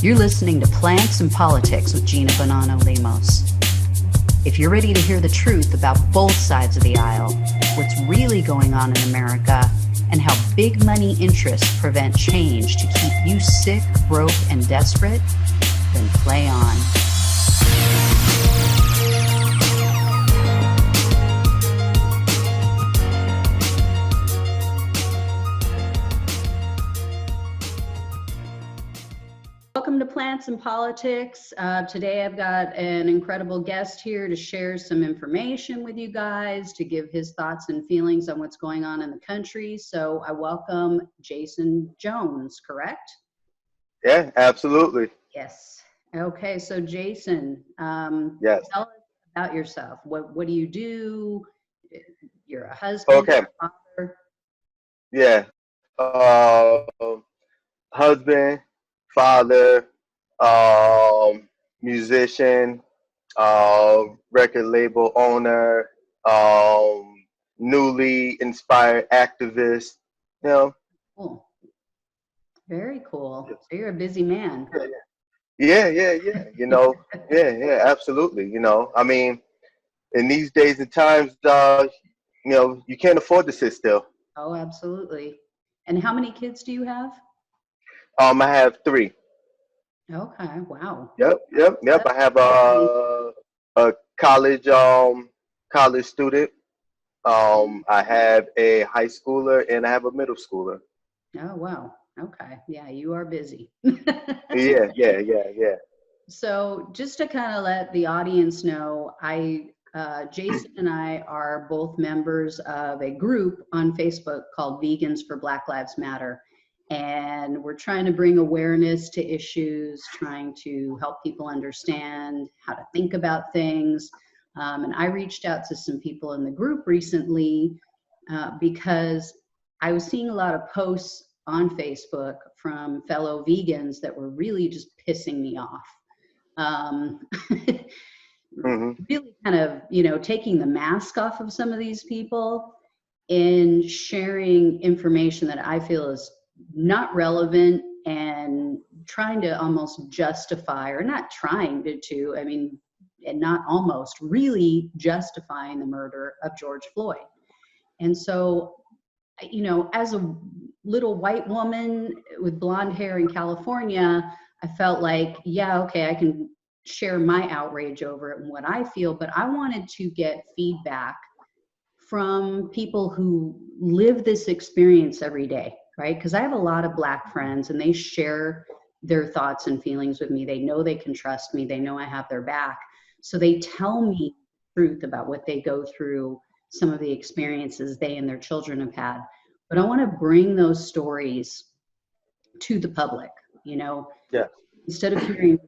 You're listening to Plants and Politics with Gina Bonanno-Lemos. If you're ready to hear the truth about both sides of the aisle, what's really going on in America, and how big money interests prevent change to keep you sick, broke, and desperate, then play on. Welcome to Plants and Politics. Today I've got an incredible guest here to share some information with you guys, to give his thoughts and feelings on what's going on in the country. So I welcome Jason Jones, correct? Yeah, absolutely. Yes. Okay, so Jason, Yes. tell us about yourself. What do you do? You're a husband, Okay. a father. Yeah. Husband, father, musician, record label owner, newly inspired activist. You know. Cool. Very cool. So you're a busy man. Yeah. You know. Yeah. Absolutely. You know. I mean, in these days and times, you know, you can't afford to sit still. Oh, absolutely. And how many kids do you have? I have 3. Okay, wow. Yep. I have a college student. I have a high schooler and I have a middle schooler. Oh, wow. Okay. Yeah, you are busy. Yeah. So just to kind of let the audience know, Jason and I are both members of a group on Facebook called Vegans for Black Lives Matter. And we're trying to bring awareness to issues, trying to help people understand how to think about things. And I reached out to some people in the group recently because I was seeing a lot of posts on Facebook from fellow vegans that were really just pissing me off. Really kind of, you know, taking the mask off of some of these people and sharing information that I feel is not relevant and trying to almost justify, or not trying to, I mean, and not almost, really justifying the murder of George Floyd. And so, you know, as a little white woman with blonde hair in California, I felt like, yeah, okay, I can share my outrage over it and what I feel, but I wanted to get feedback from people who live this experience every day, right? Because I have a lot of Black friends and they share their thoughts and feelings with me. They know they can trust me. They know I have their back. So they tell me the truth about what they go through, some of the experiences they and their children have had. But I want to bring those stories to the public, you know? Yeah. Instead of hearing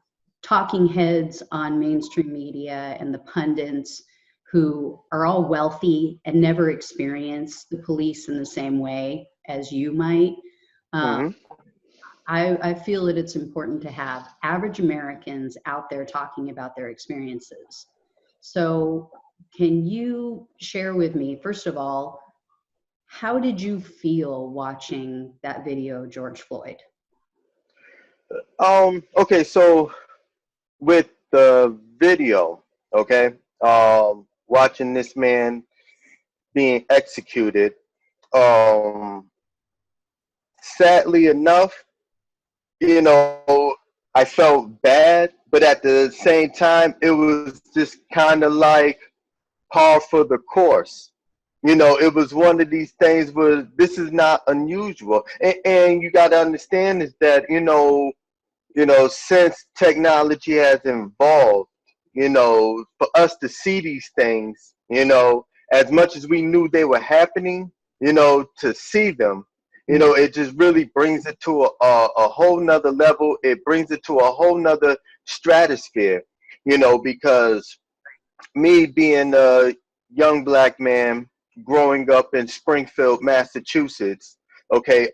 talking heads on mainstream media and the pundits who are all wealthy and never experience the police in the same way as you might. I feel that it's important to have average Americans out there talking about their experiences. So can you share with me, first of all, how did you feel watching that video of George Floyd? Okay, so with the video, okay, watching this man being executed, sadly enough, you know, I felt bad, but at the same time, it was just kind of like par for the course. You know, it was one of these things where this is not unusual. And you got to understand is that, you know, since technology has evolved, you know, for us to see these things, you know, as much as we knew they were happening, you know, to see them, you know, it just really brings it to a whole nother level. It brings it to a whole nother stratosphere, you know, because me being a young Black man growing up in Springfield, Massachusetts, okay,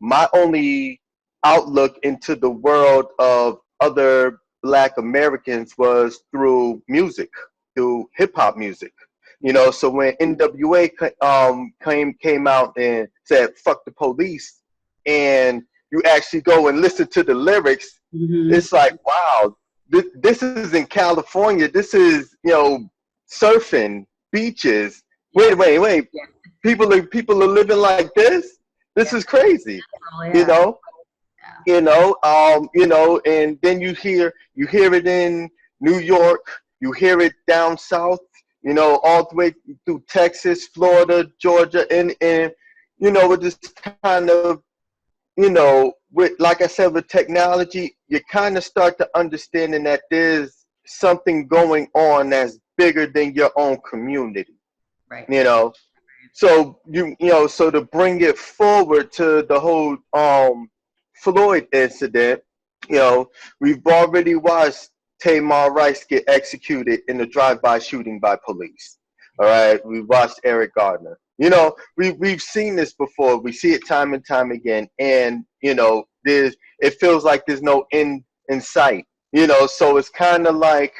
my only outlook into the world of other Black Americans was through music, through hip hop music. You know, so when NWA came out and said "fuck the police," and you actually go and listen to the lyrics, Mm-hmm. It's like, wow, this is in California. This is, surfing, beaches. Yeah. Wait. Yeah. People are living like this. This Yeah. is crazy. Oh, You yeah. know, Yeah. and then you hear it in New York, you hear it down south, all the way through Texas, Florida, Georgia, and with this kind of, with, like I said, with technology, you kind of start to understanding that there's something going on that's bigger than your own community, Right. you know. So so to bring it forward to the whole Floyd incident, you know, we've already watched Tamar Rice get executed in a drive-by shooting by police. All right, we've watched Eric Gardner. We've seen this before. We see it time and time again, and it feels like there's no end in sight. So it's kind of like,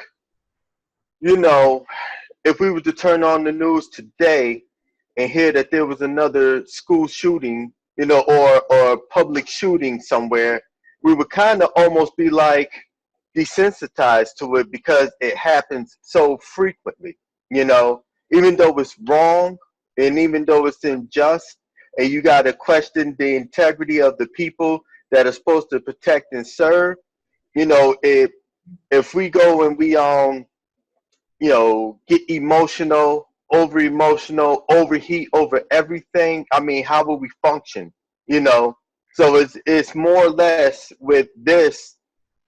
you know, if we were to turn on the news today and hear that there was another school shooting, or public shooting somewhere, we would kind of almost be like desensitized to it because it happens so frequently, even though it's wrong and even though it's unjust, and you got to question the integrity of the people that are supposed to protect and serve. If we go and we get emotional, overheat over everything. I mean, how will we function? You know, so it's more or less with this,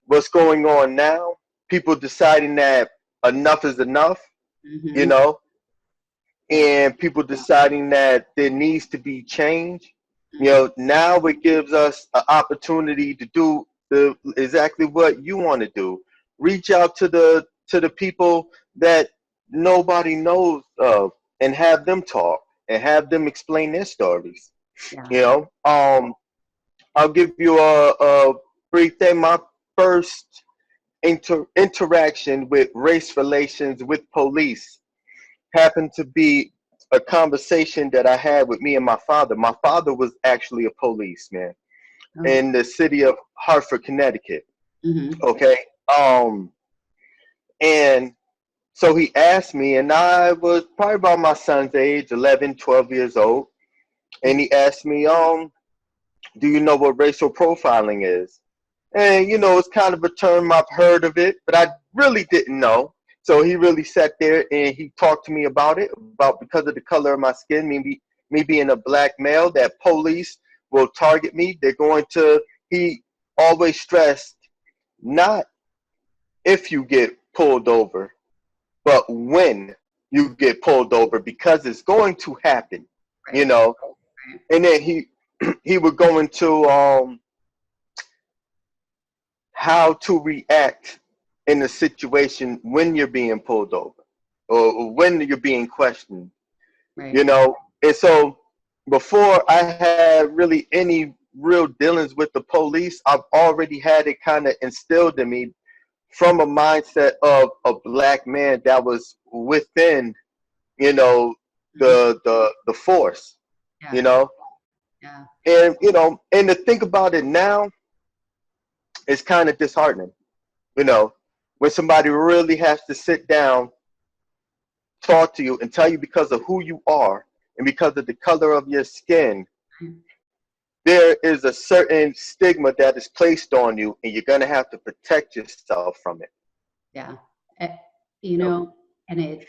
what's going on now. People deciding that enough is enough, you Mm-hmm. know, Yeah. and people deciding that there needs to be change. Mm-hmm. Now it gives us an opportunity to do exactly what you want to do. Reach out to the people that nobody knows of, and have them talk and have them explain their stories. Yeah. You know, I'll give you a brief thing. My first interaction with race relations with police happened to be a conversation that I had with me and my father. My father was actually a policeman Oh. in the city of Hartford, Connecticut. Mm-hmm. Okay. Um, and so he asked me, and I was probably about my son's age, 11, 12 years old. And he asked me, do you know what racial profiling is? And, it's kind of a term, I've heard of it, but I really didn't know. So he really sat there and he talked to me about it, about because of the color of my skin, me being a black male, that police will target me. He always stressed, not if you get pulled over, but when you get pulled over, because it's going to happen, you Right. know. Right. And then he would go into how to react in a situation when you're being pulled over, or when you're being questioned, you Right. know. And so before I had really any real dealings with the police, I've already had it kind of instilled in me from a mindset of a black man that was within, you know, Mm-hmm. the force, you Yeah. know. Yeah. And to think about it now, it's kind of disheartening, you know, when somebody really has to sit down, talk to you, and tell you because of who you are and because of the color of your skin, there is a certain stigma that is placed on you, and you're going to have to protect yourself from it. Yeah. Eh, you You know? know, and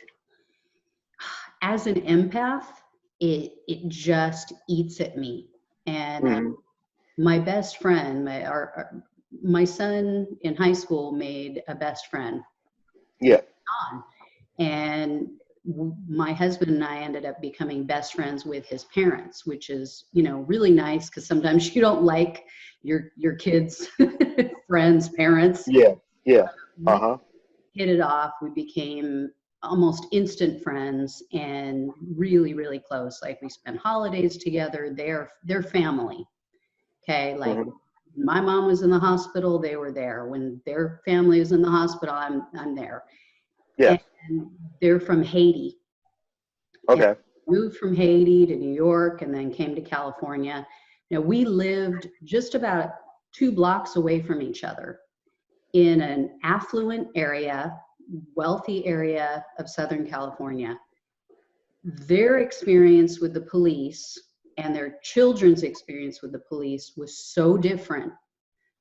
as an empath, it just eats at me. And Mm-hmm. my best friend, my son in high school made a best friend, Yeah. John, and my husband and I ended up becoming best friends with his parents, which is, really nice because sometimes you don't like your kids' friends' parents. Yeah. Yeah. We Uh-huh. hit it off. We became almost instant friends and really, really close. Like we spent holidays together. They're family. Okay, like Mm-hmm. my mom was in the hospital, they were there. When their family was in the hospital, I'm there. And Yes. they're from Haiti. And Okay. moved from Haiti to New York and then came to California. We lived just about 2 blocks away from each other. in an affluent area, wealthy area of Southern California. Their experience with the police and their children's experience with the police was so different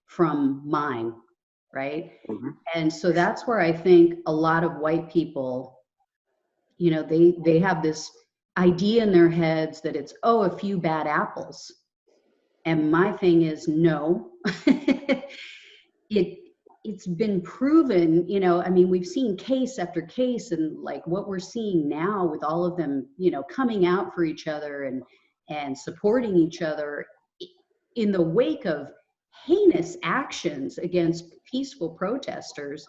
from mine, right? Mm-hmm. And so that's where I think a lot of white people, you know, they have this idea in their heads that it's, oh, a few bad apples. And my thing is, no. It's been proven, you know, I mean, we've seen case after case, and like what we're seeing now with all of them, you know, coming out for each other and supporting each other in the wake of heinous actions against peaceful protesters,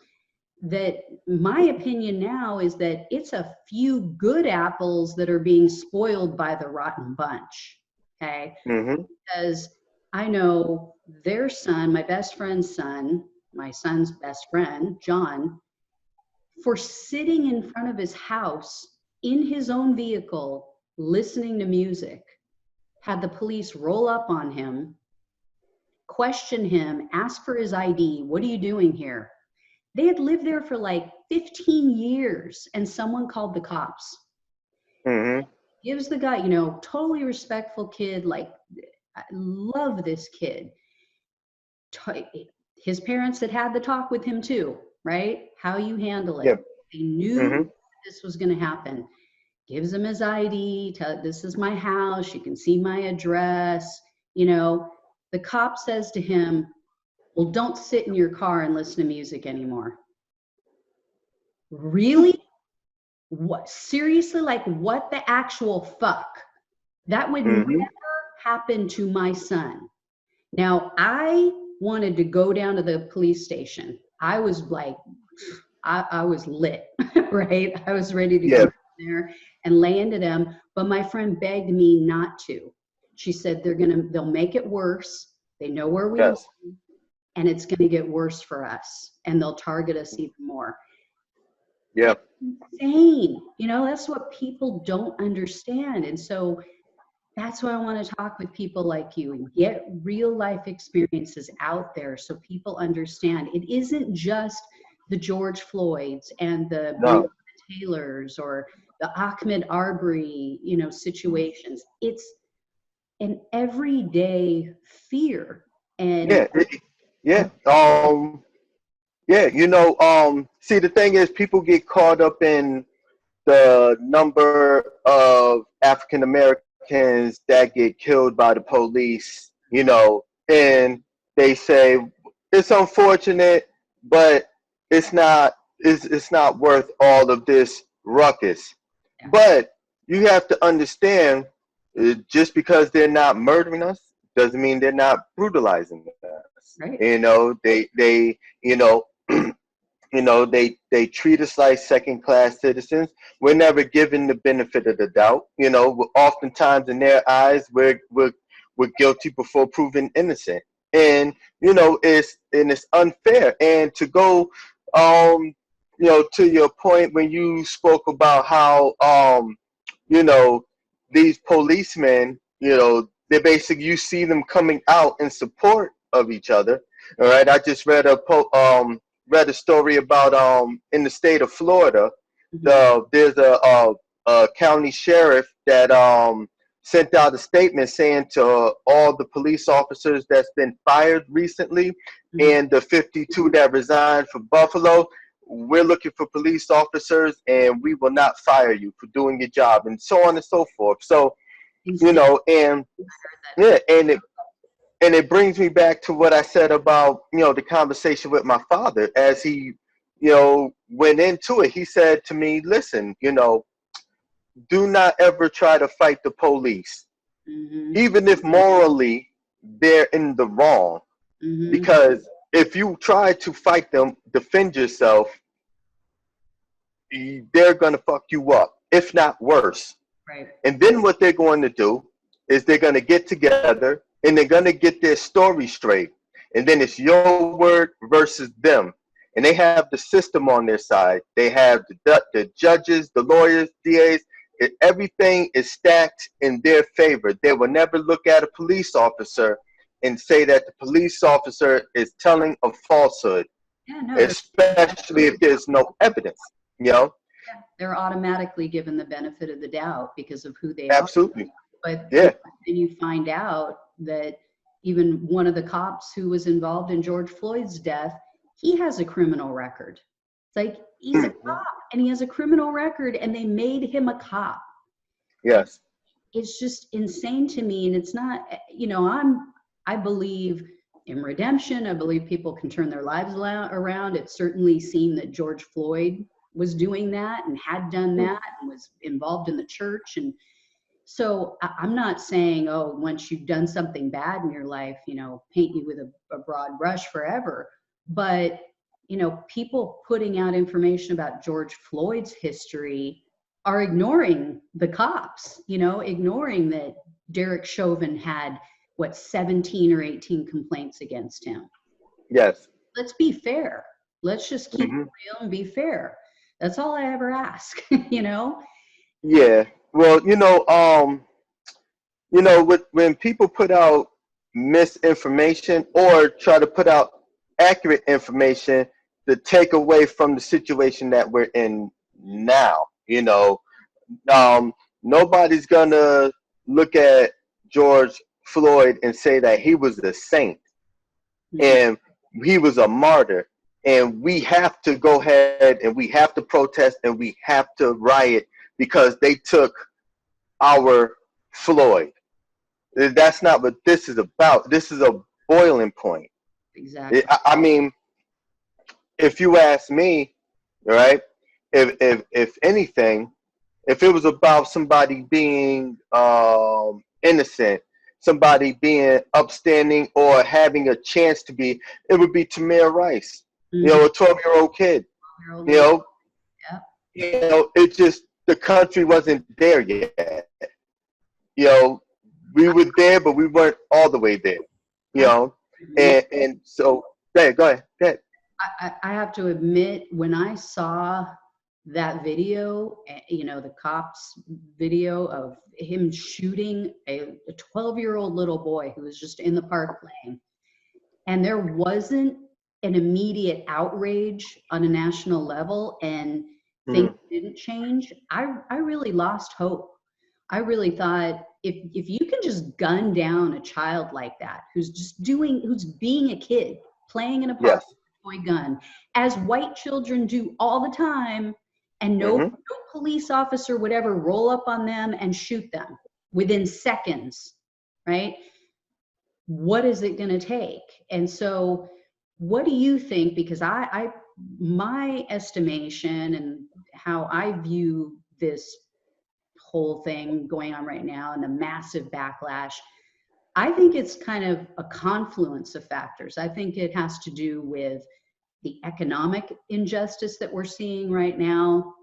that my opinion now is that it's a few good apples that are being spoiled by the rotten bunch. Okay. Mm-hmm. Because I know their son, my best friend's son, my son's best friend, John, for sitting in front of his house in his own vehicle, listening to music, had the police roll up on him, question him, ask for his ID. What are you doing here? They had lived there for like 15 years, and someone called the cops. Mm-hmm. Gives the guy, you know, totally respectful kid, like, I love this kid. His parents had the talk with him too, right? How you handle it. Yep. They knew Mm-hmm. this was going to happen. Gives him his ID, this is my house, you can see my address. You know, the cop says to him, well, don't sit in your car and listen to music anymore. Really? What? Seriously? Like, what the actual fuck? That would Mm-hmm. never happen to my son. Now, I wanted to go down to the police station. I was like, I was lit, right? I was ready to go there and lay into them. But my friend begged me not to. She said, they'll make it worse. They know where we live, and it's going to get worse for us, and they'll target us even more. Yeah. Insane. You know, that's what people don't understand. And so that's why I want to talk with people like you and get real life experiences out there so people understand. It isn't just the George Floyds and the Breonna Taylors or the Ahmaud Arbery, you know, situations. It's an everyday fear. And you know, see, the thing is, people get caught up in the number of African Americans that get killed by the police, you know, and they say it's unfortunate, but it's not worth all of this ruckus. But you have to understand, just because they're not murdering us doesn't mean they're not brutalizing us. Right. You know, they you know you know, they treat us like second-class citizens. We're never given the benefit of the doubt. You know, oftentimes in their eyes, we're guilty before proven innocent. And you know, it's unfair. And to go, you know, to your point when you spoke about how, you know, these policemen, you know, they basically, you see them coming out in support of each other. All right, I just read a story about in the state of Florida. There's a county sheriff that sent out a statement saying to all the police officers that's been fired recently, and the 52 that resigned from Buffalo, we're looking for police officers and we will not fire you for doing your job, and so on and so forth. So, you know, and yeah, and it brings me back to what I said about, you know, the conversation with my father as he, you know, went into it. He said to me, listen, you know, do not ever try to fight the police, even if morally they're in the wrong. Because if you try to fight them, defend yourself, they're going to fuck you up, if not worse. Right. And then what they're going to do is they're going to get together and they're going to get their story straight. And then it's your word versus them. And they have the system on their side. They have the judges, the lawyers, DAs. Everything is stacked in their favor. They will never look at a police officer and say that the police officer is telling a falsehood. Yeah, no, especially if there's no evidence, you know? they're automatically given the benefit of the doubt because of who they are. Absolutely. But Yeah. then you find out that even one of the cops who was involved in George Floyd's death, he has a criminal record. It's like, he's a cop and he has a criminal record and they made him a cop. Yes. It's just insane to me. And it's not, I believe in redemption. I believe people can turn their lives around. It certainly seemed that George Floyd was doing that and had done that and was involved in the church. And so I'm not saying, oh, once you've done something bad in your life, paint you with a broad brush forever. But, people putting out information about George Floyd's history are ignoring the cops, ignoring that Derek Chauvin had, 17 or 18 complaints against him. Yes. Let's be fair. Let's just keep it real and be fair. That's all I ever ask, Yeah. Well, when people put out misinformation or try to put out accurate information to take away from the situation that we're in now, nobody's gonna look at George Floyd and say that he was a saint and he was a martyr. And we have to go ahead and we have to protest and we have to riot because they took our Floyd. That's not what this is about. This is a boiling point. Exactly. I mean, if you ask me, right, if anything, if it was about somebody being innocent, somebody being upstanding or having a chance to be, it would be Tamir Rice, a 12-year-old kid. It just, the country wasn't there yet. We were there, but we weren't all the way there, and so, go ahead. I have to admit, when I saw that video, the cops video of him shooting a 12-year-old little boy who was just in the park playing, and there wasn't an immediate outrage on a national level and things didn't change, I really lost hope. I really thought, if you can just gun down a child like that, who's being a kid, playing in a park with a toy gun, as white children do all the time, and no police officer would ever roll up on them and shoot them within seconds, right? What is it going to take? And so what do you think? Because my estimation and how I view this whole thing going on right now and the massive backlash, I think it's kind of a confluence of factors. I think it has to do with the economic injustice that we're seeing right now,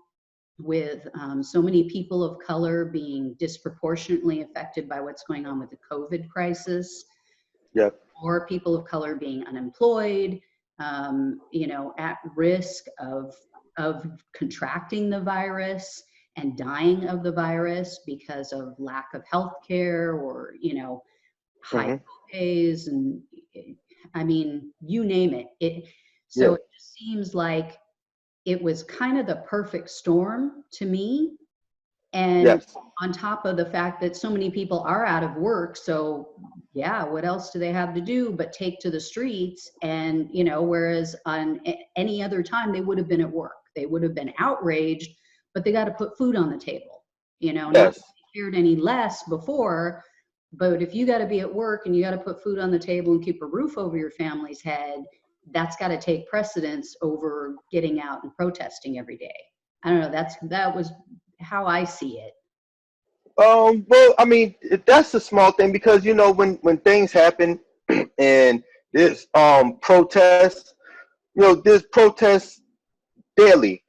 with so many people of color being disproportionately affected by what's going on with the COVID crisis. Yep. Or people of color being unemployed, at risk of contracting the virus and dying of the virus because of lack of health care or, high pays, and I mean, you name it. It just seems like it was kind of the perfect storm to me. And on top of the fact that so many people are out of work, so yeah, what else do they have to do but take to the streets? And, whereas on any other time they would have been at work, they would have been outraged, but they got to put food on the table, not that they cared any less before, but if you got to be at work and you got to put food on the table and keep a roof over your family's head, that's got to take precedence over getting out and protesting every day. I don't know. That was how I see it. Well, I mean, that's a small thing because, when things happen and there's protests, there's protests daily,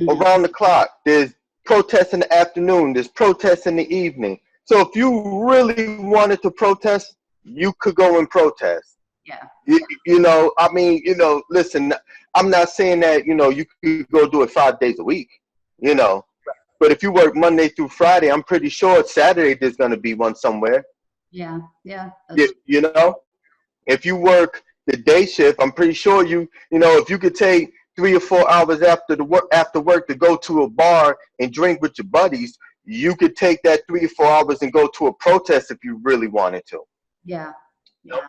around the clock. There's protests in the afternoon. There's protests in the evening. So if you really wanted to protest, you could go and protest. Yeah. Listen, I'm not saying that, you could go do it 5 days a week, but if you work Monday through Friday, I'm pretty sure Saturday there's going to be one somewhere. Yeah. If you work the day shift, I'm pretty sure if you could take 3 or 4 hours after work to go to a bar and drink with your buddies, you could take that 3 or 4 hours and go to a protest if you really wanted to. Yeah. Yeah.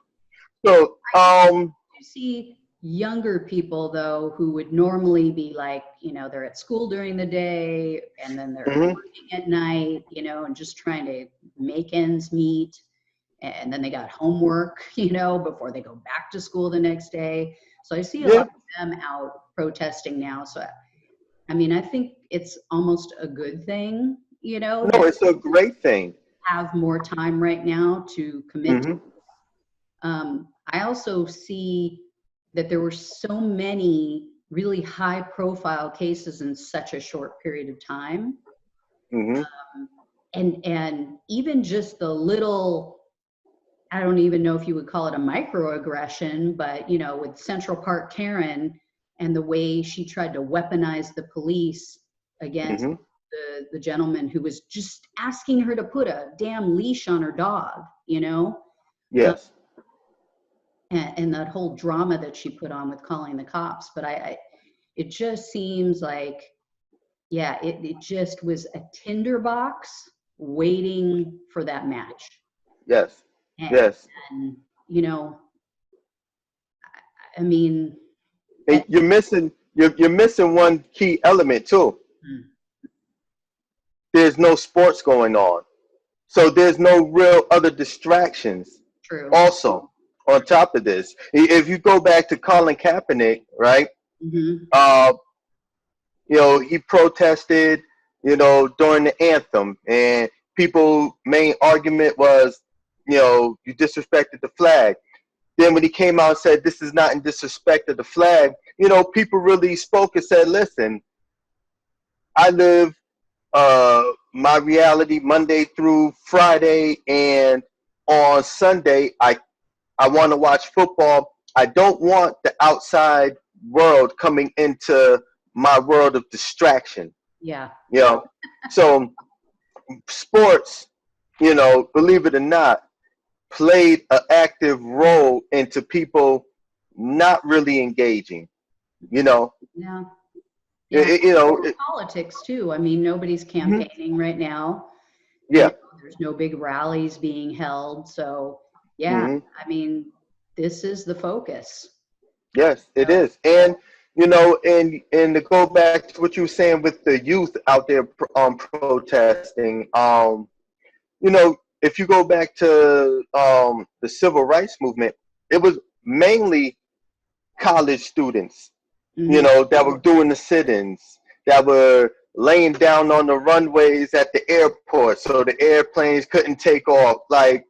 So, You see younger people though who would normally be like, they're at school during the day and then they're working at night, and just trying to make ends meet. And then they got homework, before they go back to school the next day. So I see a lot of them out protesting now. So, I think it's almost a good thing, No, it's a great thing. Have more time right now to commit to. I also see that there were so many really high profile cases in such a short period of time. And even just the little, I don't even know if you would call it a microaggression, but with Central Park Karen and the way she tried to weaponize the police against the gentleman who was just asking her to put a damn leash on her dog, Yes. And that whole drama that she put on with calling the cops. But it just seems like, it just was a tinderbox waiting for that match. Yes. And, you're missing one key element too. There's no sports going on. So there's no real other distractions. True. Also, on top of this, if you go back to Colin Kaepernick, right? He protested, during the anthem, and people's main argument was, you disrespected the flag. Then when he came out and said, this is not in disrespect of the flag, people really spoke and said, listen, I live my reality Monday through Friday, and on Sunday, I want to watch football. I don't want the outside world coming into my world of distraction. Yeah. So sports, believe it or not, played an active role into people not really engaging. Yeah. It, politics too. Nobody's campaigning right now. Yeah. There's no big rallies being held. So this is the focus. Yes, it is. And and to go back to what you were saying with the youth out there protesting, if you go back to the civil rights movement, it was mainly college students, that were doing the sit-ins, that were laying down on the runways at the airport so the airplanes couldn't take off. Like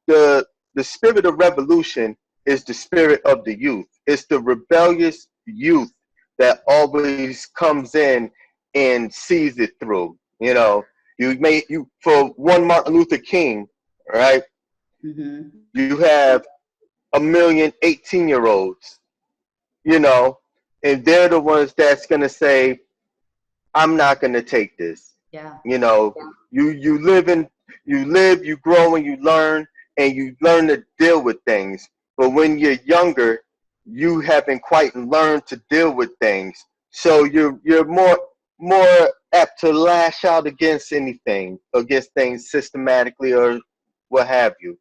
the spirit of revolution is the spirit of the youth. It's the rebellious youth that always comes in and sees it through. You for one Martin Luther King, right? You have 1,000,000 18-year-olds, and they're the ones that's gonna say, I'm not gonna take this. Yeah. You live, you grow, and you learn to deal with things. But when you're younger, you haven't quite learned to deal with things. So you're more apt to lash out against things systematically or what have you.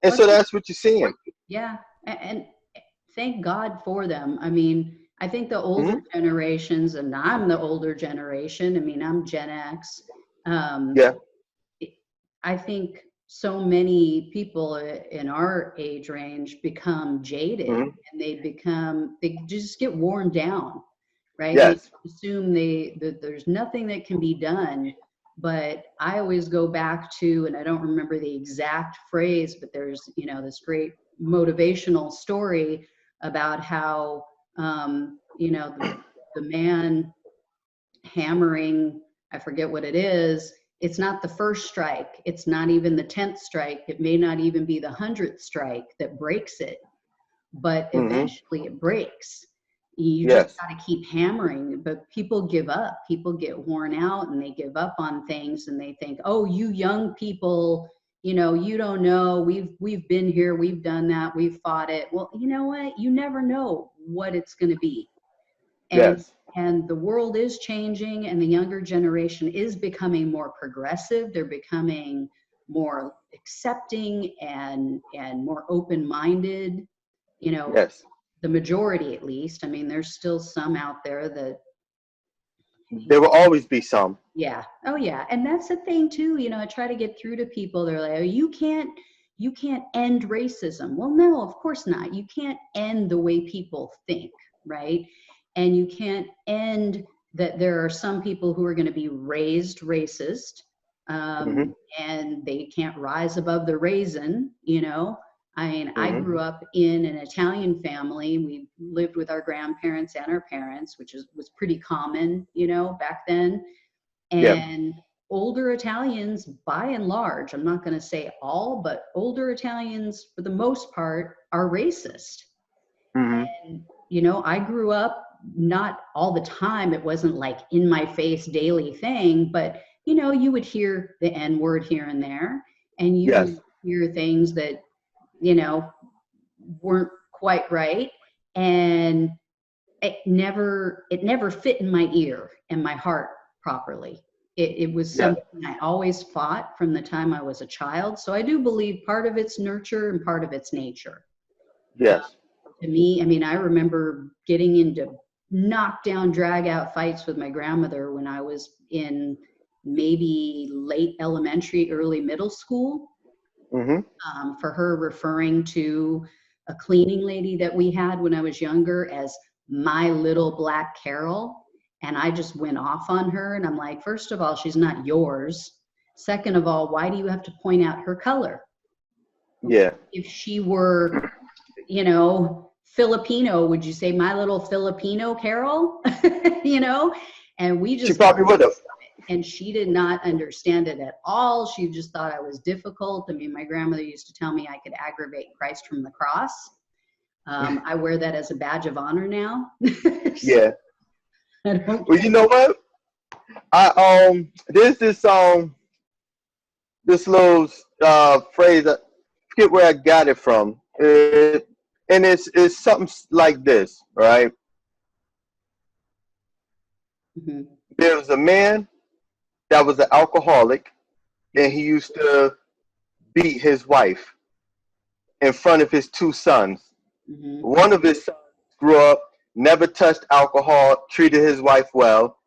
And so that's what you're seeing. Yeah. And thank God for them. I think the older generations, and I'm the older generation. I'm Gen X. I think so many people in our age range become jaded, and they just get worn down, right? Yes. They assume that there's nothing that can be done. But I always go back to, and I don't remember the exact phrase, but there's, this great motivational story about how, the man hammering, I forget what it is. It's not the first strike. It's not even the 10th strike. It may not even be the 100th strike that breaks it, but eventually it breaks. You just got to keep hammering, but people give up. People get worn out and they give up on things, and they think, oh, you young people, you know, you don't know, we've been here, we've done that, we've fought it. Well, you know what? You never know what it's going to be. And Yes. and the world is changing, and the younger generation is becoming more progressive. They're becoming more accepting and more open-minded, you know, Yes. the majority at least. I mean, there's still some out there that, There will always be some. yeah. Oh yeah. And that's the thing too, you know, I try to get through to people. They're like, oh, you can't end racism. Well, no, of course not. You can't end the way people think, right? And you can't end that there are some people who are going to be raised racist, Hmm. and they can't rise above the raisin, you know. I mean, I Hmm. grew up in an Italian family. We lived with our grandparents and our parents, which was pretty common, you know, back then. Yeah. And older Italians, by and large, I'm not going to say all, but older Italians, for the most part, are racist. Hmm. And, you know, I grew up not all the time. It wasn't like in my face daily thing, but, you know, you would hear the N word here and there, and you Yes. would hear things that, you know, weren't quite right. And it never fit in my ear and my heart properly. It was Yes. something I always fought from the time I was a child. So I do believe part of it's nurture and part of it's nature. Yes. To me, I mean, I remember getting into knockdown, drag out fights with my grandmother when I was in maybe late elementary, early middle school, Hmm. for her referring to a cleaning lady that we had when I was younger as my little black Carol. And I just went off on her. And I'm like, first of all, she's not yours. Second of all, why do you have to point out her color? Yeah. If she were, you know, Filipino, would you say my little Filipino Carol? You know? And we She just got, probably would have. and she did not understand it at all. She just thought I was difficult. I mean, my grandmother used to tell me I could aggravate Christ from the cross. I wear that as a badge of honor now. So Yeah. I don't Well, you know what? There's this little phrase. I forget where I got it from. And it's something like this, right? Mhm. There was a man that was an alcoholic, and he Mhm. used to beat his wife in front of his two sons. Mhm. One of his sons grew up, never touched alcohol, treated his wife well.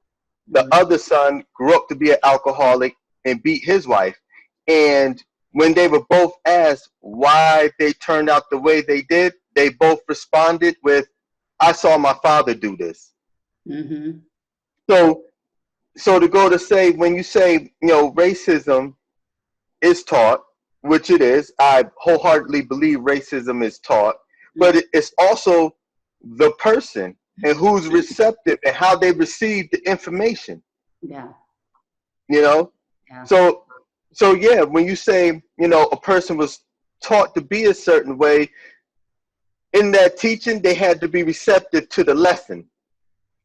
The Mhm. other son grew up to be an alcoholic and beat his wife. And when they were both asked why they turned out the way they did, they both responded with, I saw my father do this. Mhm. So so to go to say, when you say, racism is taught, which it is, I wholeheartedly believe racism is taught, but Mhm. it's also the person and who's receptive and how they receive the information, Yeah. you know? Yeah. So yeah, when you say, a person was taught to be a certain way, in that teaching, they had to be receptive to the lesson, you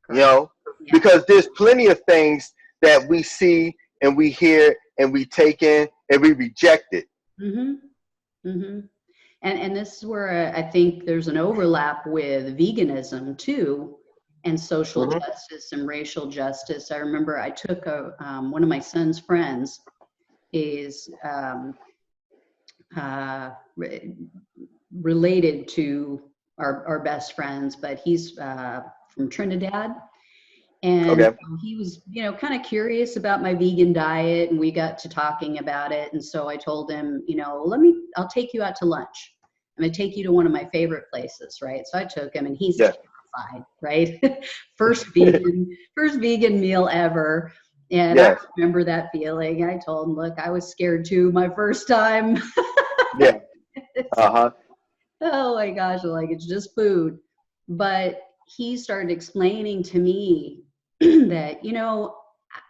Correct. know, Yeah. because there's plenty of things that we see and we hear and we take in and we reject it. Mhm. Mhm. And this is where I think there's an overlap with veganism too, and social Hmm. justice and racial justice. I remember I took one of my son's friends is re- related to our best friends, but he's from Trinidad. And Okay. he was, you know, kind of curious about my vegan diet, and we got to talking about it. And so I told him, you know, I'll take you out to lunch. I'm going to take you to one of my favorite places, right? So I took him, and he's Yes. terrified, right? first vegan meal ever. And I Yes. remember that feeling. I told him, look, I was scared too my first time. Yeah. Uh-huh. Oh my gosh, like it's just food. But he started explaining to me that, you know,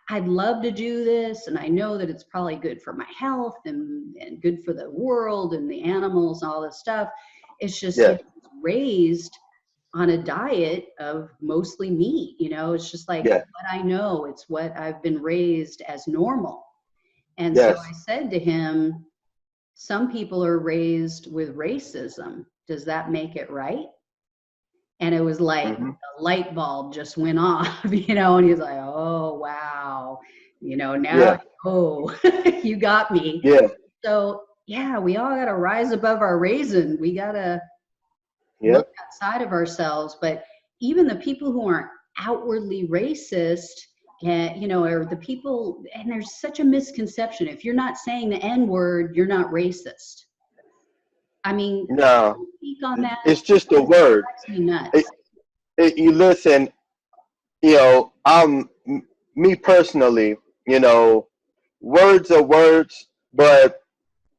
I'd love to do this, and I know that it's probably good for my health and good for the world and the animals and all this stuff. It's just, you know, Yes. it's raised on a diet of mostly meat, you know, it's just like Yes. what I know, it's what I've been raised as normal. And so Yes. I said to him, some people are raised with racism. Does that make it right? And it was like Hmm. a light bulb just went off, and he's like, oh, wow, now, Yeah. oh, you got me. Yeah. So, yeah, we all got to rise above our raisin. We got to Yeah. look outside of ourselves. But even the people who aren't outwardly racist, are the people, and there's such a misconception. If you're not saying the N word, you're not racist. I mean, No, speak on that. it's just a word. Drives me nuts. It, you listen, you know, me personally, you know, words are words, but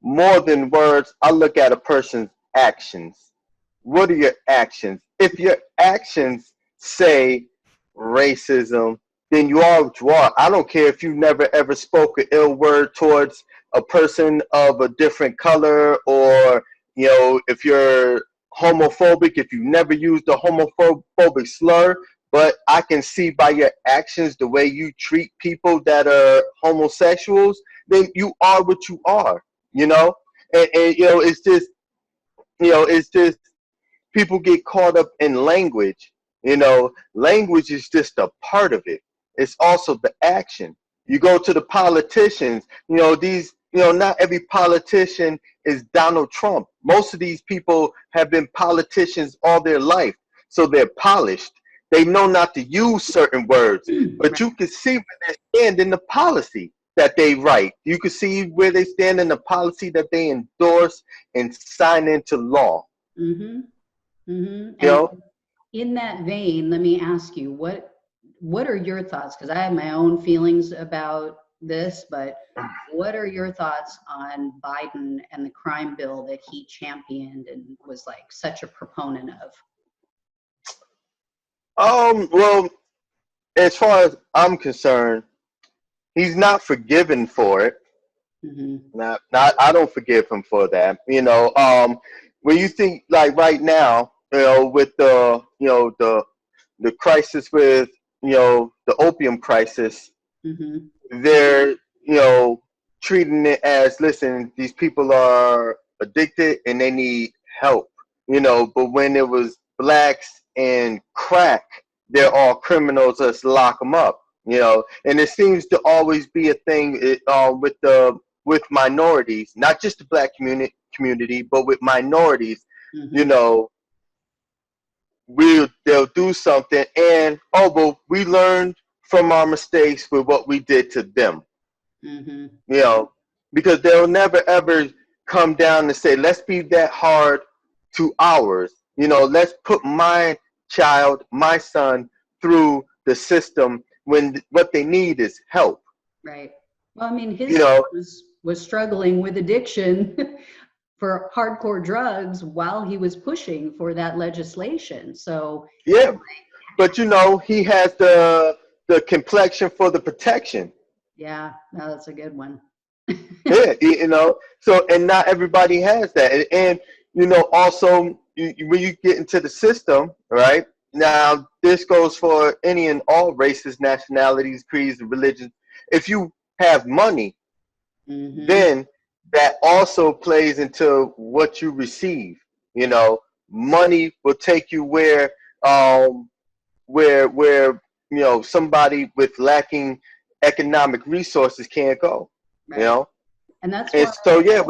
more than words, I look at a person's actions. What are your actions? If your actions say racism, then you are what you are. I don't care if you never ever spoke an ill word towards a person of a different color, or if you're homophobic, if you never used a homophobic slur. But I can see by your actions, the way you treat people that are homosexuals, then you are what you are. You know, and it's just people get caught up in language. Language is just a part of it. It's also the action. You go to the politicians, not every politician is Donald Trump. Most of these people have been politicians all their life, so they're polished. They know not to use certain words, but Right. you can see where they stand in the policy that they write. You can see where they stand in the policy that they endorse and sign into law. Mm-hmm. Mm-hmm. You And know, in that vein, let me ask you, what are your thoughts? Because I have my own feelings about this, but what are your thoughts on Biden and the crime bill that he championed and was like such a proponent of? well, as far as I'm concerned, he's not forgiven for it. Mm-hmm. Not I don't forgive him for that. When you think like right now, with the crisis with the opium crisis, Mm-hmm. they're treating it as, listen, these people are addicted and they need help. But when it was blacks and crack, they're all criminals. Let's lock them up. And it seems to always be a thing with minorities, not just the black community, but with minorities. You Mm-hmm. know, they'll do something, and but we learned from our mistakes with what we did to them. Mm-hmm. you know, because they'll never ever come down and say, let's be that hard to ours. Let's put my child, my son, through the system when what they need is help. Right. Well, I mean, You his son know, was struggling with addiction for hardcore drugs while he was pushing for that legislation. So, yeah, but he has the complexion for the protection. yeah, no, that's a good one. Yeah, so, and not everybody has that. And also, when you get into the system, right? Now, this goes for any and all races, nationalities, creeds, and religions. If you have money, Mm-hmm. then that also plays into what you receive. Money will take you um, where somebody with lacking economic resources can't go. You Right. know. And that's And why, so, yeah,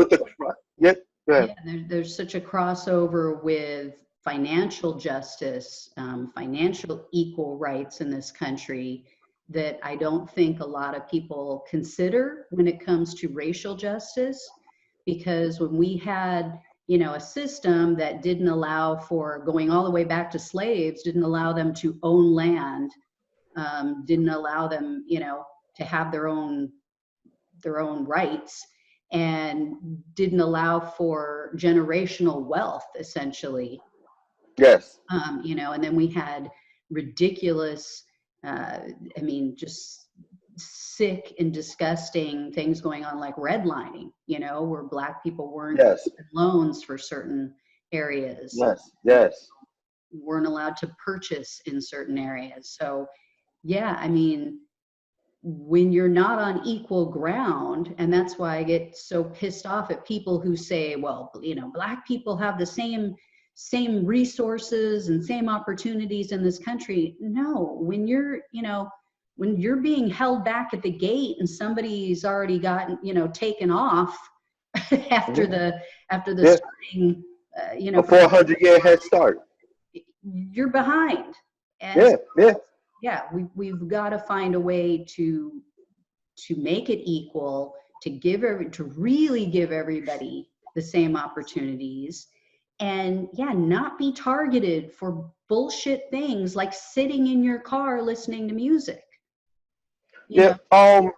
yeah, go yeah, ahead. there's such a crossover with financial justice, financial equal rights in this country that I don't think a lot of people consider when it comes to racial justice. Because when we had, a system that didn't allow for going all the way back to slaves, didn't allow them to own land, didn't allow them, to have their own rights, and didn't allow for generational wealth essentially. Yes, And then we had ridiculous, uh, I mean, just sick and disgusting things going on, like redlining, where black people weren't yes, given loans for certain areas, yes, yes. weren't allowed to purchase in certain areas. So yeah, I mean, when you're not on equal ground, and that's why I get so pissed off at people who say, well, you know, Black people have the same resources and same opportunities in this country. No, when you're, you know, when you're being held back at the gate and somebody's already gotten, you know, taken off after the Yeah. starting, you A know, 400-year head start. you're behind. And Yeah, yeah. yeah, we've got to find a way to make it equal, to really give everybody the same opportunities, and yeah, not be targeted for bullshit things like sitting in your car listening to music. You Yeah. know,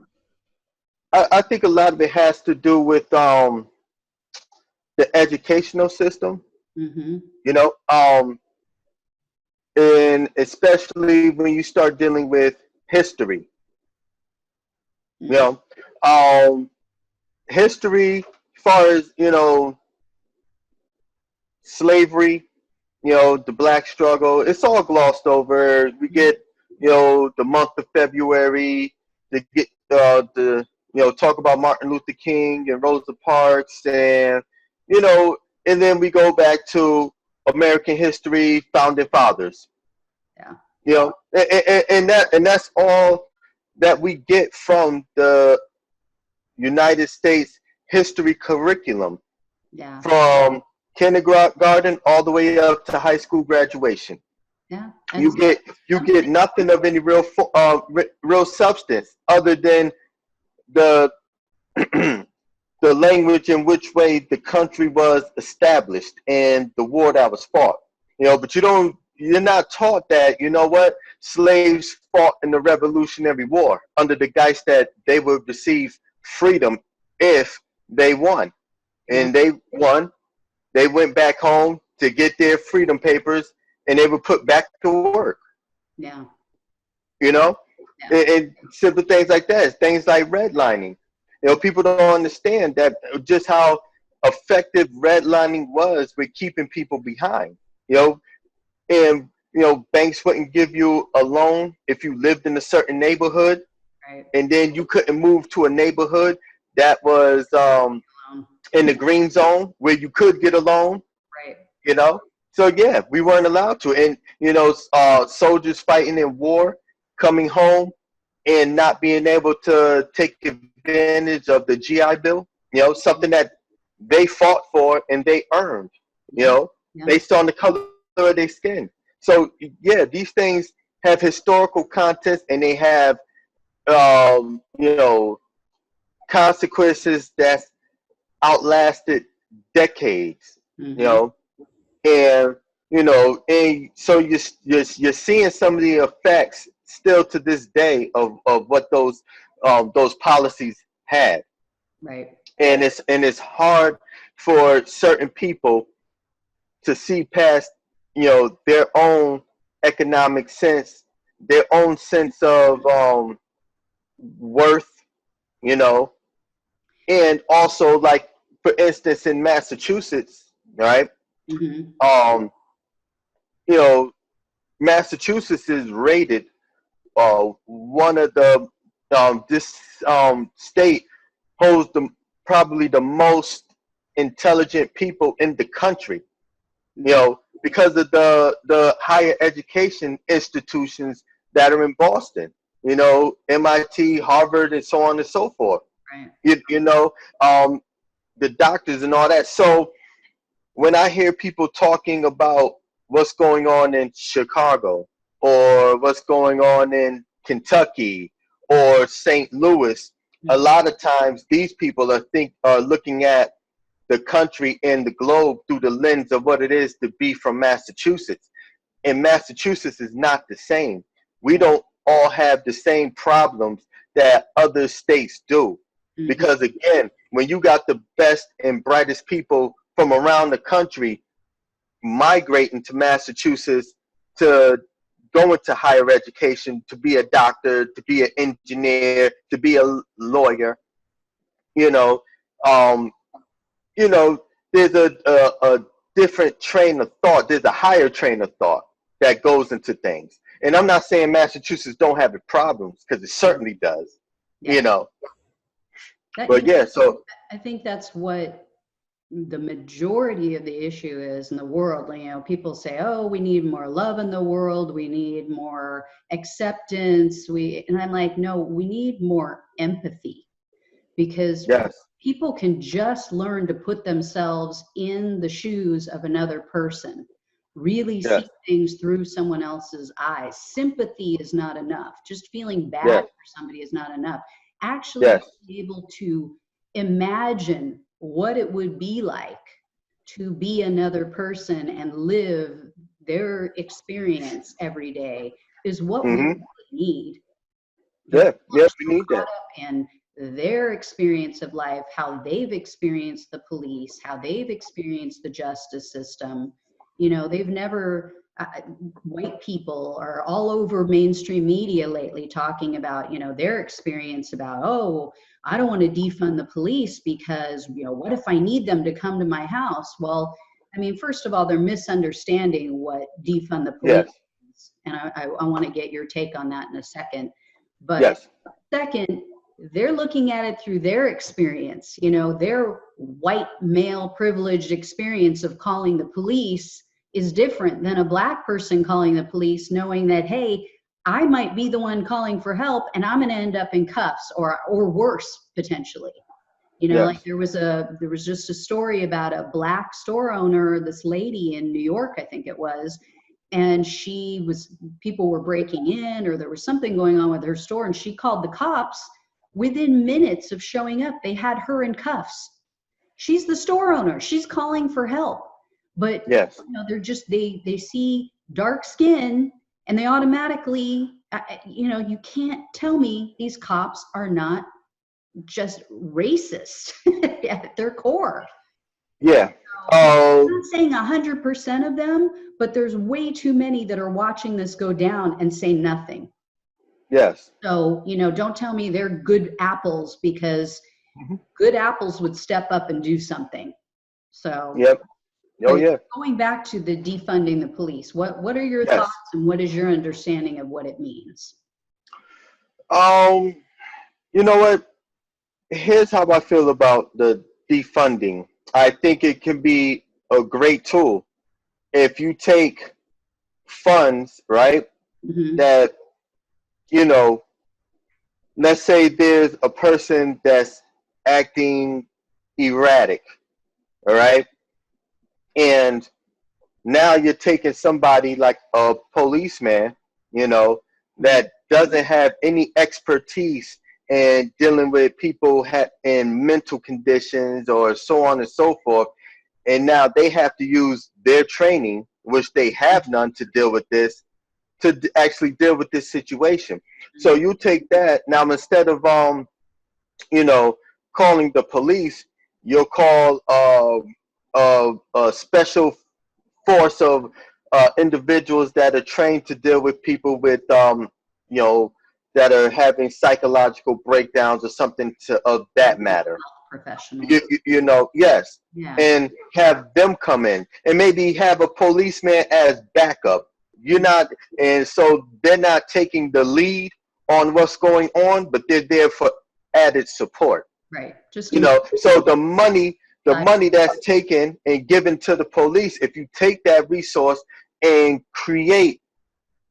I think a lot of it has to do with the educational system, mm-hmm, you know, and especially when you start dealing with history, you mm-hmm, know, um, history, as far as, you know, slavery, you know, the black struggle, it's all glossed over. We get, you know, the month of February to get the, you know, talk about Martin Luther King and Rosa Parks, and, you know, and then we go back to American history, founding fathers, yeah, you know, and that's all that we get from the United States history curriculum, yeah, from kindergarten all the way up to high school graduation. yeah, and You get nothing of any real substance other than the the language in which way the country was established and the war that was fought. You know, but you're not taught that, you know what, slaves fought in the Revolutionary War under the guise that they would receive freedom if they won. yeah, And they won. They went back home to get their freedom papers, and they were put back to work. yeah, You know, yeah, and simple things like that, things like redlining. You know, people don't understand that just how effective redlining was with keeping people behind. You know, and you know, banks wouldn't give you a loan if you lived in a certain neighborhood, right, and then you couldn't move to a neighborhood that was in the green zone where you could get a loan. right, You know, so yeah, we weren't allowed to, and you know, soldiers fighting in war, coming home and not being able to take advantage of the GI Bill, you know, something that they fought for and they earned, you yeah, know, yeah, based on the color of their skin. So yeah, these things have historical context, and they have you know, consequences that's outlasted decades, you mm-hmm, know, and you know, and so you're seeing some of the effects still to this day of what those policies had, right, and it's hard for certain people to see past, you know, their own economic sense, their own sense of worth, you know, and also, like, for instance, in Massachusetts, right? mm-hmm, um you know, Massachusetts is rated one of the this state holds the probably the most intelligent people in the country. You mm-hmm, know, because of the higher education institutions that are in Boston. You know, MIT, Harvard, and so on and so forth. right, You know, um, the doctors and all that. So when I hear people talking about what's going on in Chicago, or what's going on in Kentucky or St. Louis, a mm-hmm, lot of times these people are looking at the country and the globe through the lens of what it is to be from Massachusetts. And Massachusetts is not the same. We right, don't all have the same problems that other states do. mm-hmm, Because again, when you got the best and brightest people from around the country migrating to Massachusetts to go into higher education, to be a doctor, to be an engineer, to be a lawyer, you know, um, you know, there's a different train of thought. There's a higher train of thought that goes into things. And I'm not saying Massachusetts don't have problems, because it certainly does, Yeah. you know. That, But yeah, so I think that's what the majority of the issue is in the world. You know, people say, oh, we need more love in the world, we need more acceptance, and I'm like, no, we need more empathy, because yes, people can just learn to put themselves in the shoes of another person, really yes, see things through someone else's eyes. Sympathy is not enough. Just feeling bad yes, for somebody is not enough. Actually yes, being able to imagine what it would be like to be another person and live their experience every day is what we mm-hmm, really need. People yeah, are yeah, we so need caught that. up in their experience of life, how they've experienced the police, how they've experienced the justice system. You know, they've never, white people are all over mainstream media lately talking about, you know, their experience about, oh, I don't want to defund the police because, you know, what if I need them to come to my house? Well, I mean, first of all, they're misunderstanding what defund the police Yes, is. And I want to get your take on that in a second. But yes, second, they're looking at it through their experience, you know, their white male privileged experience of calling the police is different than a black person calling the police, knowing that, hey, I might be the one calling for help and I'm going to end up in cuffs or worse potentially. You know, like yes, there was just a story about a black store owner, this lady in New York, I think it was, and people were breaking in or there was something going on with her store, and she called the cops. Within minutes of showing up, they had her in cuffs. She's the store owner, she's calling for help, but yes, you know, they're just they see dark skin and they automatically, you know, you can't tell me these cops are not just racist at their core. yeah. I'm not saying 100% of them, but there's way too many that are watching this go down and say nothing. Yes. So, you know, don't tell me they're good apples, because Mhm. good apples would step up and do something. So, Yep. Oh but yeah. going back to the defunding the police, what are your Yes. thoughts and what is your understanding of what it means? Um, you know what? Here's how I feel about the defunding. I think it can be a great tool if you take funds, right? Hmm. That, you know, let's say there's a person that's acting erratic, all right? And now you're taking somebody like a policeman, you know, Right. that doesn't have any expertise in dealing with people in mental conditions or so on and so forth. And now they have to use their training, which they have none, to deal with this, actually deal with this situation. So you take that now, instead of you know, calling the police, you'll call a special force of individuals that are trained to deal with people with, you know, that are having psychological breakdowns or something of that matter. Professionals. You know, yes, Yeah. and have them come in, and maybe have a policeman as backup. You're not, and so they're not taking the lead on what's going on, but they're there for added support. Right. Just You in know, so the case. money that's taken and given to the police, if you take that resource and create,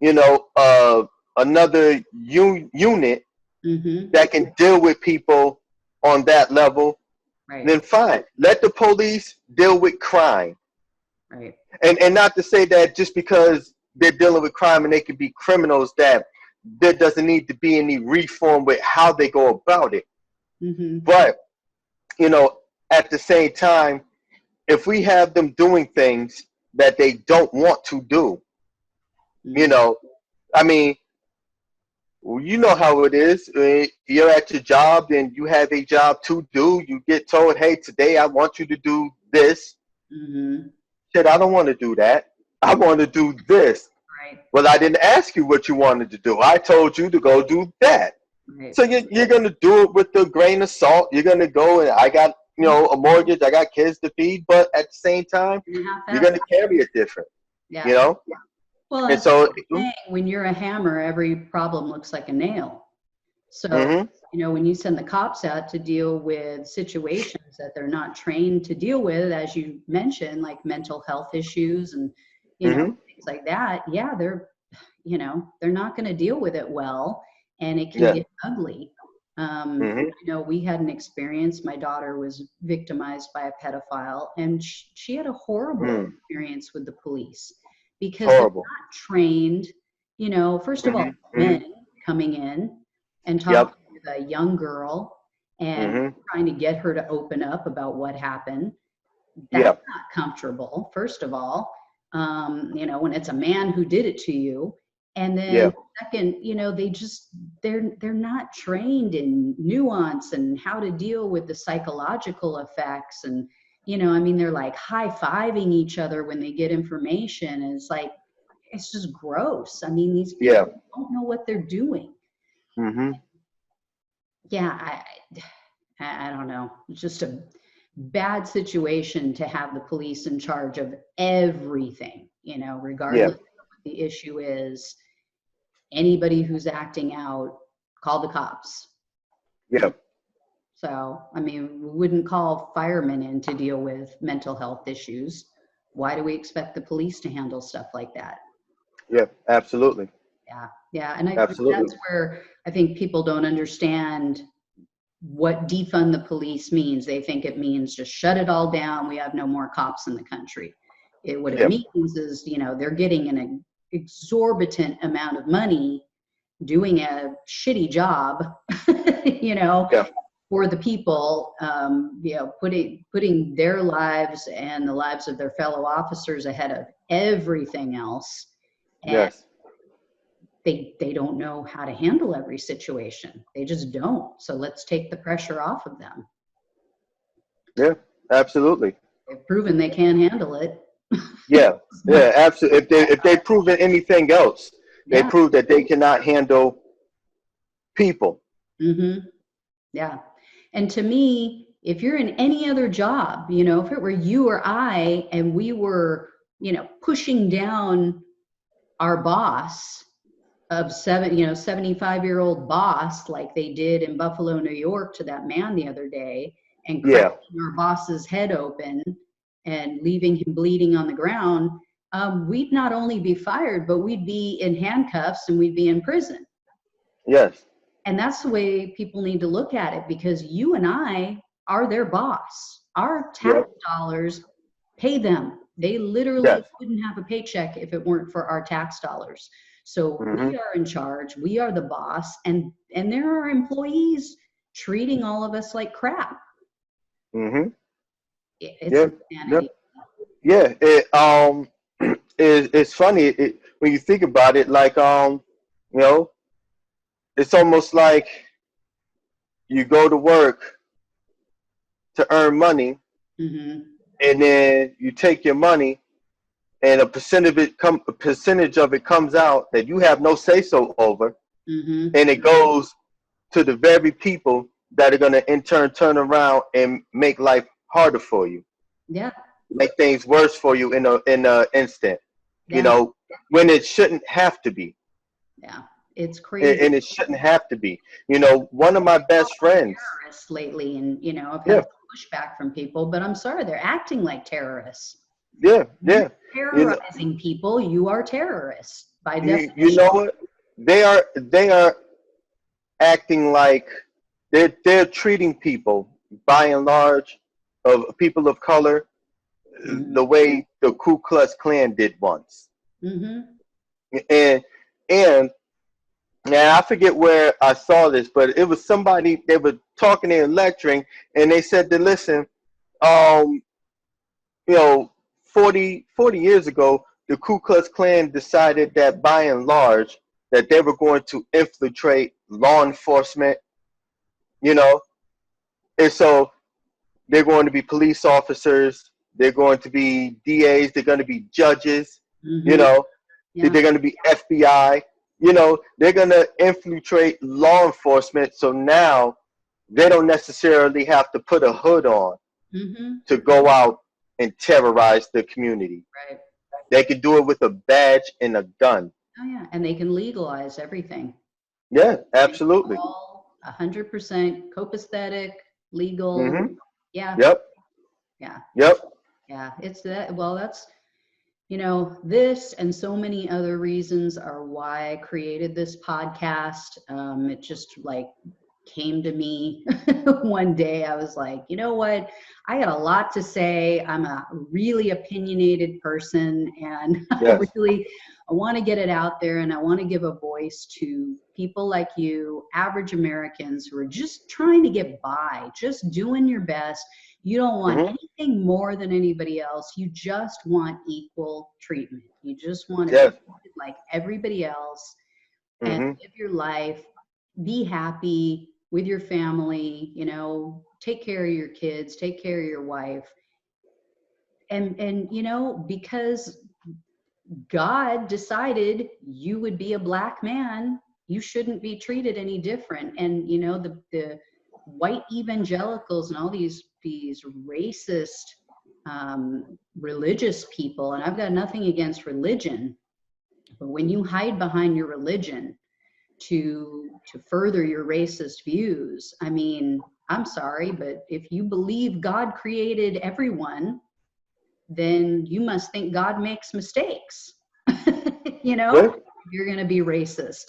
you know, another unit Mm-hmm. that can deal with people on that level, Right. then fine. Let the police deal with crime. Right. And not to say that just because they're dealing with crime and they can be criminals, that there doesn't need to be any reform with how they go about it. Mm-hmm. But, you know, at the same time, if we have them doing things that they don't want to do, you Mm-hmm. know, I mean, you know how it is. You're at your job and you have a job to do. You get told, hey, today I want you to do this. Mm-hmm. Shit, I don't want to do that. I want to do this. Right. Well, I didn't ask you what you wanted to do. I told you to go do that. Right. So you're going to do it with a grain of salt. You're going to go, and I got, you know, a mortgage. I got kids to feed. But at the same time, And a half you're ass. going to carry it different, you Yeah. know? Well, And it's so, like saying, when you're a hammer, every problem looks like a nail. So, mm-hmm, when you send the cops out to deal with situations that they're not trained to deal with, as you mentioned, like mental health issues and, mm-hmm, things like that, yeah, they're not going to deal with it well, and it can yeah, get ugly. mm-hmm, We had an experience. My daughter was victimized by a pedophile, and she had a horrible mm, experience with the police because they're horrible. not trained. First of all, Mm-hmm, men mm-hmm, coming in and yep, talking with a young girl and mm-hmm, trying to get her to open up about what happened. That's yep, not comfortable, first of all, when it's a man who did it to you. And then yeah, second, they're not trained in nuance and how to deal with the psychological effects. And, they're like high-fiving each other when they get information. And it's like, it's just gross. I mean, these yeah, people don't know what they're doing. mm-hmm, Yeah, I don't know. It's just a bad situation to have the police in charge of everything, yeah, regardless of what the issue is. Anybody who's acting out, call the cops. yeah, So, we wouldn't call firemen in to deal with mental health issues. Why do we expect the police to handle stuff like that? yeah, absolutely, Yeah, yeah. And absolutely, that's where I think people don't understand what defund the police means. They think it means just shut it all down. We have no more cops in the country. What it yeah, means is, they're getting an exorbitant amount of money doing a shitty job, you know, yeah, for the people, putting their lives and the lives of their fellow officers ahead of everything else. And yes, they don't know how to handle every situation. They just don't. So let's take the pressure off of them. yeah, absolutely, They've proven they can't handle it. yeah, So, yeah, absolutely. If they proven anything else, they yeah. prove that they cannot handle people. Mm-hmm. Yeah. And to me, if you're in any other job, if it were you or I and we were, pushing down our boss of 75-year-old boss, like they did in Buffalo, New York to that man the other day, and Yeah, cracking our boss's head open and leaving him bleeding on the ground, we'd not only be fired, but we'd be in handcuffs and we'd be in prison. yes, And that's the way people need to look at it, because you and I are their boss. Our yeah, tax dollars pay them. They literally yes, wouldn't have a paycheck if it weren't for our tax dollars. So mm-hmm, we are in charge. We are the boss, and there are employees treating all of us like crap. mm-hmm, It's yeah, yeah, insanity. yeah. It's funny when you think about it. Like, you know, it's almost like you go to work to earn money, Mm-hmm. and then you take your money, and a percentage of it comes out that you have no say so over, Mm-hmm. and it goes to the very people that are going to in turn turn around and make life harder for you, Yeah. make things worse for you in a instant. You Yeah. know, when it shouldn't have to be, Yeah. It's crazy. and it shouldn't have to be. One of my best friends. Terrorists lately, and I've had Yeah, some pushback from people, but I'm sorry, they're acting like terrorists. yeah, You're yeah. You know, terrorizing people, you are terrorists by you definition. know what? They are acting like they're treating people by and large of people of color Mm-hmm. the way the Ku Klux Klan did once. Mm-hmm. And and now I forget where I saw this, but it was somebody they were talking and lecturing, and they said that listen, um, you know, 40 years ago, the Ku Klux Klan decided that by and large that they were going to infiltrate law enforcement, you know, and so they're going to be police officers, they're going to be DAs, they're going to be judges, you Mm-hmm. know, they're Yeah. going to be FBI, they're going to infiltrate law enforcement. So now they don't necessarily have to put a hood on Mm-hmm. to go out and terrorize the community. Right. They can do it with a badge and a gun. Oh yeah, and they can legalize everything. Yeah, It's absolutely. all 100% copacetic, legal. Mm-hmm. Yeah, Yep. yeah, Yep. yeah. It's that. Well, that's, this and so many other reasons are why I created this podcast. It just like came to me one day. I was like, you know what? I got a lot to say. I'm a really opinionated person, and Yes. I want to get it out there, and I want to give a voice to people like you, average Americans who are just trying to get by, just doing your best. You don't want Mm-hmm. anything more than anybody else. You just want equal treatment. You just want to be Yes. treated like everybody else and Mm-hmm. live your life, be happy with your family, take care of your kids, take care of your wife. And because God decided you would be a black man, you shouldn't be treated any different. And the white evangelicals and all these racist religious people, and I've got nothing against religion, but when you hide behind your religion to further your racist views, I mean, I'm sorry, but if you believe God created everyone, then you must think God makes mistakes. Good. You're going to be racist.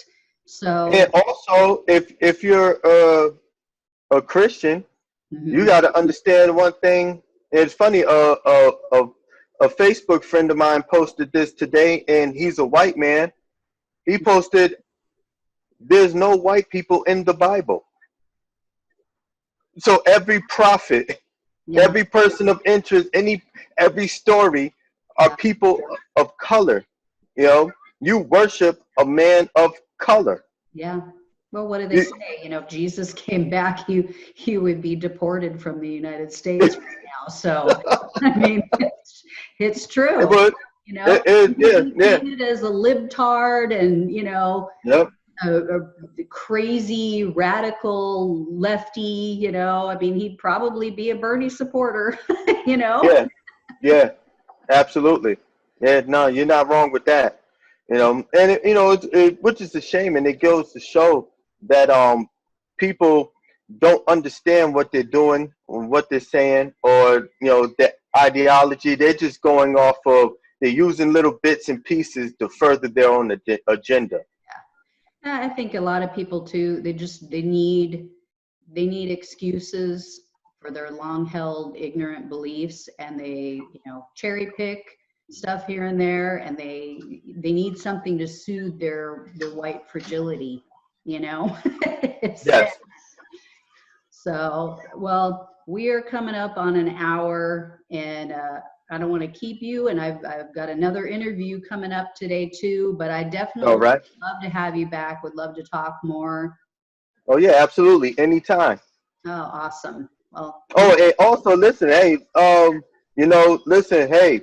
So, And also, if you're a Christian, you mhm, got to understand one thing. It's funny. A Facebook friend of mine posted this today, and he's a white man. He posted, "There's no white people in the Bible." So every prophet, yeah, every person of interest, every story are yeah, people of color. You know, you worship a man of color. yeah. Well, what do they You, say? If Jesus came back, he would be deported from the United States right now. So, I mean, it's true. but yeah, He's yeah, painted as a libtard and, yep, a crazy radical lefty, I mean, he'd probably be a Bernie supporter, you know? yeah, yeah, absolutely. Yeah, no, you're not wrong with that. And which is a shame, and it goes to show that people don't understand what they're doing, or what they're saying, or the ideology. They're just going off of, they're using little bits and pieces to further their own agenda. I think a lot of people too, they need excuses for their long held ignorant beliefs, and they, cherry pick stuff here and there, and they need something to soothe their white fragility, you know? It's sad. Yes. So, well, we are coming up on an hour, and I don't want to keep you. And I've got another interview coming up today too. But I definitely All would right. love to have you back. Would love to talk more. Oh yeah, absolutely. Anytime. Oh, awesome. Well, Oh, and also listen, hey, listen, hey,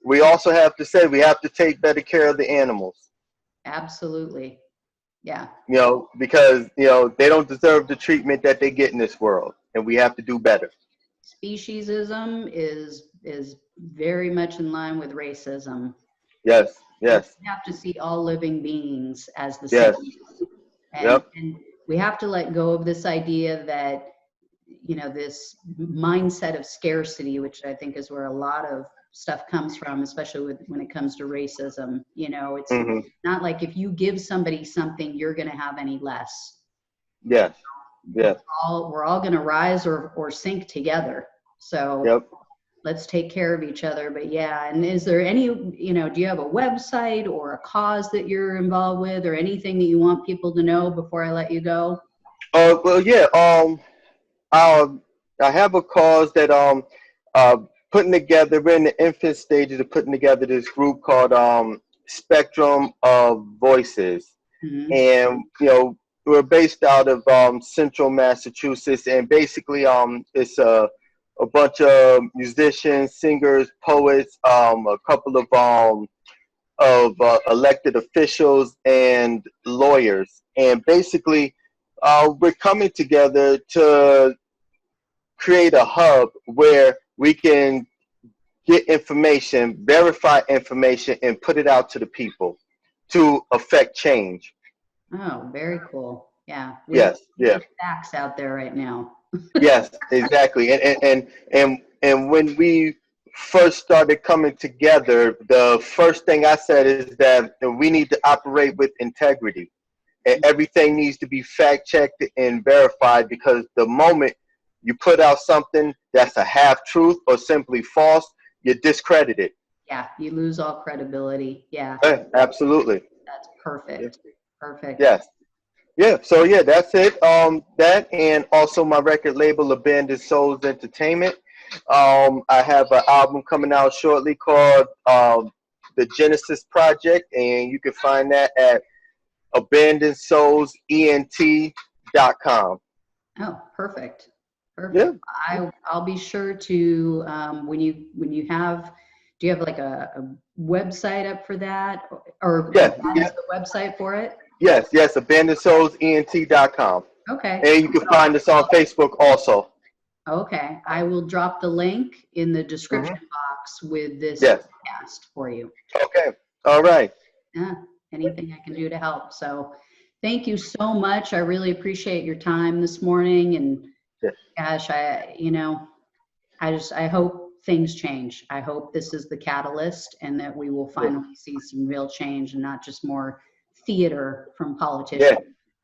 we also have to say we have to take better care of the animals. absolutely. Yeah. Because they don't deserve the treatment that they get in this world, and we have to do better. Speciesism is very much in line with racism. Yes, We yes, have to see all living beings as the same. yes, And yep, we have to let go of this idea that, this mindset of scarcity, which I think is where a lot of stuff comes from, especially when it comes to racism. It's hmm, not like if you give somebody something, you're going to have any less. yes, yes, We're all going to rise or sink together. So yep. let's take care of each other. But yeah, and is there any, do you have a website or a cause that you're involved with, or anything that you want people to know before I let you go? Well, yeah. Um, I have a cause that uh putting together. We're in the infant stages of putting together this group called Spectrum of Voices, Mhm. and we're based out of Central Massachusetts, and basically it's a bunch of musicians, singers, poets, a couple of elected officials and lawyers, and basically we're coming together to create a hub where we can get information, verify information, and put it out to the people to affect change. Oh, very cool. Yeah. Yes. Yeah. Facts out there right now. Yes, exactly. And when we first started coming together, the first thing I said is that we need to operate with integrity. And everything needs to be fact checked and verified, because the moment you put out something that's a half truth or simply false, you're discredited. Yeah, you lose all credibility. Yeah. Absolutely. That's perfect. Perfect. Yes. Yeah. So yeah, that's it. That, and also my record label, Abandoned Souls Entertainment. I have an album coming out shortly called The Genesis Project, and you can find that at abandonedsoulsent.com. Oh, perfect. Perfect. Yeah. I'll be sure to when you have, do you have like a website up for that, or Yes, the website for it? Yes, abandonedsoulsent.com. Okay. And you can find us on Facebook also. Okay, I will drop the link in the description box with this podcast for you. Okay. All right. Yeah, anything I can do to help. So thank you so much. I really appreciate your time this morning. And gosh, I hope things change. I hope this is the catalyst and that we will finally see some real change and not just more theater from politicians.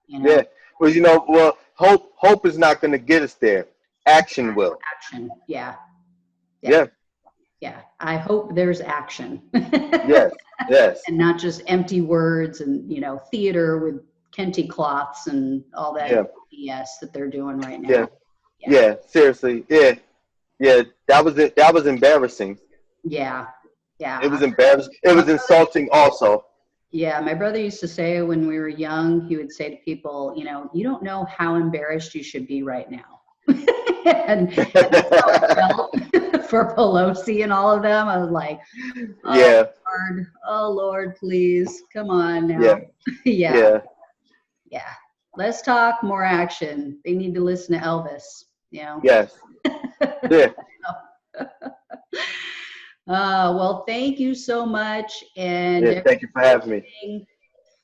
Yeah. Well, hope is not going to get us there. Action will. Action. Yeah. I hope there's action. Yes. And not just empty words and, theater with Kente cloths and all that BS that they're doing right now. Yeah. Seriously. Yeah. That was embarrassing. Yeah. It was embarrassing. It was insulting also. Yeah, my brother used to say when we were young, he would say to people, you don't know how embarrassed you should be right now. and that's how I felt for Pelosi and all of them. I was like, oh Lord, please, come on now. Yeah. Let's talk more action. They need to listen to Elvis. Yes. Yeah. Well, thank you so much, and thank you for having me.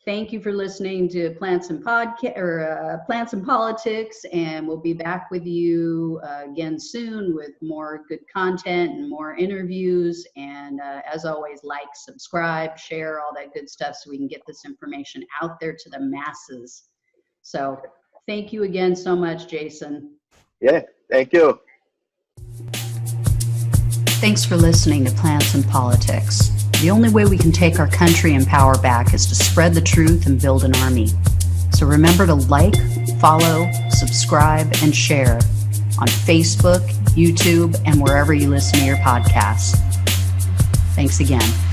Thank you for listening to Plants and Politics, and we'll be back with you again soon with more good content and more interviews. And as always, like, subscribe, share, all that good stuff, so we can get this information out there to the masses. So, thank you again so much, Jason. Yeah, thank you. Thanks for listening to Plants and Politics. The only way we can take our country and power back is to spread the truth and build an army. So remember to like, follow, subscribe, and share on Facebook, YouTube, and wherever you listen to your podcasts. Thanks again.